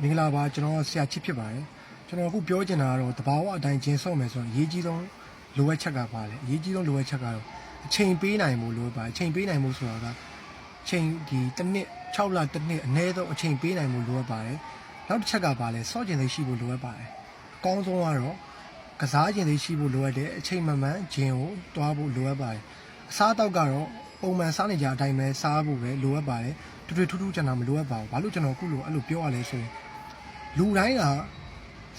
မင်္ဂလာပါကျွန်တော်ဆရာချစ်ဖြစ်ပါတယ်ကျွန်တော်အခုပြောချင်တာကတော့တဘာဝအတိုင်းကျင်းဆော့မယ်ဆိုရင်အရေးကြီးဆုံးလိုအပ်ချက်ကပါလေအရေးကြီးဆုံးလိုအပ်ချက်ကတော့အချိန်ပေးနိုင်မှုလိုပါအချိန်ပေးနိုင်မှုဆိုတာကအချိန်ဒီတစ်နှစ်6လတစ်နှစ်အနည်းဆုံးအချိန်ပေးနိုင်မှုလိုအပ်ပါတယ်နောက်တစ်ချက်ကပါလေစော့ကျင်သိရှိဖို့လိုအပ်ပါတယ်အကောင်းဆုံးကတော့ကစားကျင်သိရှိဖို့လိုအပ်တယ်အချိန်မှန်မှန်ဂျင်ကိုတွားဖို့လိုအပ်ပါတယ်အစားအသောက်ကတော့ပုံမှန်စားနေကြအတိုင်းပဲစားဖို့ပဲလိုအပ်ပါတယ်တူတူထူးထူးကျန်တာမလိုအပ်ပါဘူးဘာလို့ကျွန်တော်အခုလိုအဲ့လိုပြောရလဲဆိုရင်လူတိုင်းက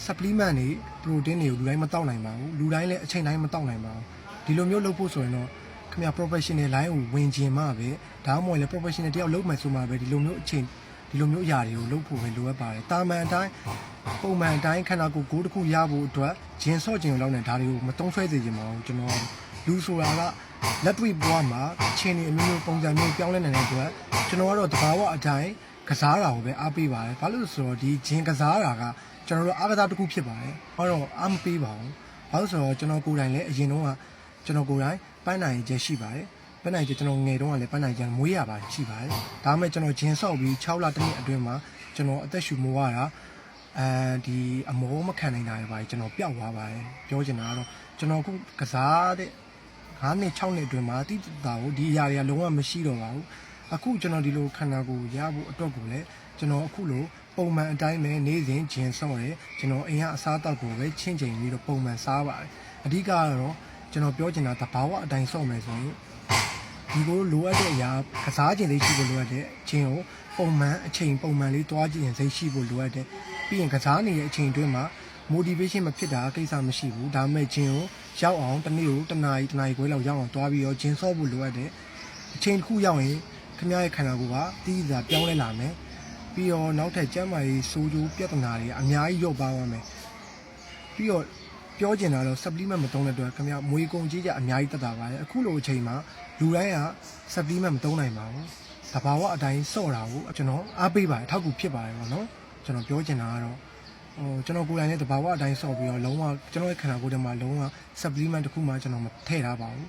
supplement တွေ protein တွေကိုလူတိုင်းမတောက်နိုင်ပါဘူးလူတိုင်းလည်းအချိန်တိုင်းမတောက်နိုင်ပါဘူးဒီလိုမျိုးလုပ်ဖို့ဆိုရင်တော့ခင်ဗျာ professional line ကိုဝင်ကျင်မှပဲဒါမှမဟုတ်လည်း professional တယောက်လုပ်မှဆိုမှပဲဒီလိုမျိုးအချိန်ဒီလိုမျိုးအရာတွေကိုလုပ်ဖို့ပဲလိုအပ်ပါတယ်တာမန်အတိုင်းပုံမှန်အတိုင်းခန္ဓာကိုယ်ကိုယ်တစ်ခုရဖို့အတွက်ဂျင်ဆော့ဂျင်လောက်နဲ့ဒါတွေကိုမတုံးဆွဲစေချင်ပါဘူးကျွန်တော်လူဆိုတာကလက်တွေ့ဘဝမှာအချိန်တွေအမျိုးမျိုးပုံစံမျိုးပြောင်းလဲနေတဲ့အတွက်ကျွန်တော်ကတော့တဘာဝအတိုင်းကစားတာကိုပဲအားပေးပါတယ်ဘာလို့လဲဆိုတော့ဒီဂျင်ကစားတာကကျွန်တော်တို့အားကစားတစ်ခုဖြစ်ပါတယ်။အဲ့တော့အားမပေးပါဘူး။ဘာလို့ဆိုတော့ကျွန်တော်ကိုယ်တိုင်လည်းအရင်တုန်းကကျွန်တော်ကိုယ်တိုင်ပန်းနိုင်ချက်ရှိပါတယ်။ပန်းနိုင်ချက်ကျွန်တော်ငယ်တုန်းကလည်းပန်းနိုင်ချက်မွေးရပါရှိပါတယ်။ဒါမှမဟုတ်ကျွန်တော်ဂျင်ဆော့ပြီး6လတစ်နှစ်အတွင်းမှာကျွန်တော်အသက်ရှူမိုးရတာဒီအမောမခံနိုင်တာတွေပါကျွန်တော်ပျောက်သွားပါတယ်။ပြောချင်တာကတော့ကျွန်တော်အခုကစားတဲ့9နှစ်6နှစ်အတွင်းမှာတိတိတာကိုဒီအရာတွေကလုံးဝမရှိတော့ပါဘူး။အခုကျွန်တော်ဒီလိုခန္ဓာကိုယ်ရဖို့အတွက်ကိုလည်းကျွန်တော်အခုလိုပုံမှန်အတိုင်းပဲနေ့စဉ်ဂျင်ဆော့တယ်ကျွန်တော်အိမ်ကအစားအသောက်ကိုပဲချင်းချိန်ပြီးတော့ပုံမှန်စားပါတယ်အဓိကကတော့ကျွန်တော်ပြောချင်တာတဘာဝအတိုင်းဆော့မယ်ဆိုရင်ဒီလိုလိုအပ်တဲ့အရာကစားခြင်းလေးရှိဖို့လိုအပ်တဲ့ဂျင်ကိုပုံမှန်အချိန်ပုံမှန်လေးတွားကြည့်ရင်စိတ်ရှိဖို့လိုအပ်တယ်ပြီးရင်ကစားနေတဲ့အချိန်အတွင်းမှာ motivation မဖြစ်တာကိစ္စမရှိဘူးဒါပေမဲ့ဂျင်ကိုရောက်အောင်တစ်နေ့ကိုတစ်နာရီခွဲလောက်ရောက်အောင်တွားပြီးတော့ဂျင်ဆော့ဖို့လိုအပ်တယ်အချိန်တစ်ခုရောက်ရင်ခင်ဗျားရဲ့ခန္ဓာကိုယ်ကတီးစာပြောင်းလဲလာမယ်ပြီးတော့နောက်ထပ်ကျန်းမာရေးဆိုးကျိုးပြဿနာတွေအများကြီးရော့ပါသွားမယ်ပြီးတော့ပြောချင်တာတော့ supplement မသုံးတဲ့အတွက်ခင်ဗျမွေးကုန်ကြီးကြအများကြီးတက်တာပါတယ်အခုလိုအချိန်မှာလူတိုင်းက supplement မသုံးနိုင်ပါဘူးတဘာဝအတိုင်းစော့တာကိုကျွန်တော်အားပေးပါတယ်အထောက်အကူဖြစ်ပါတယ်ပေါ့နော်ကျွန်တော်ပြောချင်တာကတော့ကျွန်တော်ကိုယ်တိုင်လည်းတဘာဝအတိုင်းစော့ပြီးတော့လုံးဝကျွန်တော်ရဲ့ခန္ဓာကိုယ်ထဲမှာလုံးဝ supplement တစ်ခုမှကျွန်တော်မထည့်ထားပါဘူး